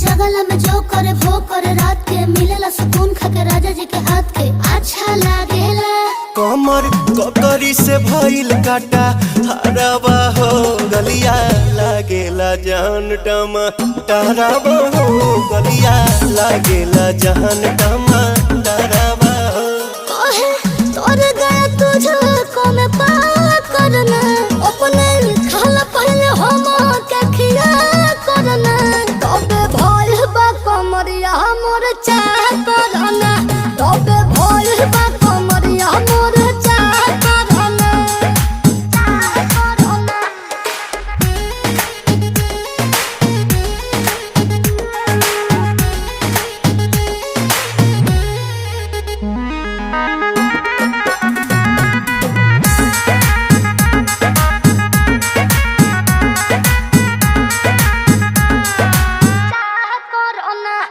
जगला में जो करे वो करे रात के मिलेला सुकून खाके राजा जी के हाथ के अच्छा लागेला। कमर ककरी से भइल काटा हराबा हो गलिया लागेला जान टमाटराबा हो गलिया लागेला जान टमाटराबा हो। कहे तोर गया तुझको मैं पार करना अपने खाला पहले हम के खिया करना तबे भइल बा कमरिया मोर चाह करना तबे भइल बा कमरिया मोर चाह करना चाह करना। चाह करना।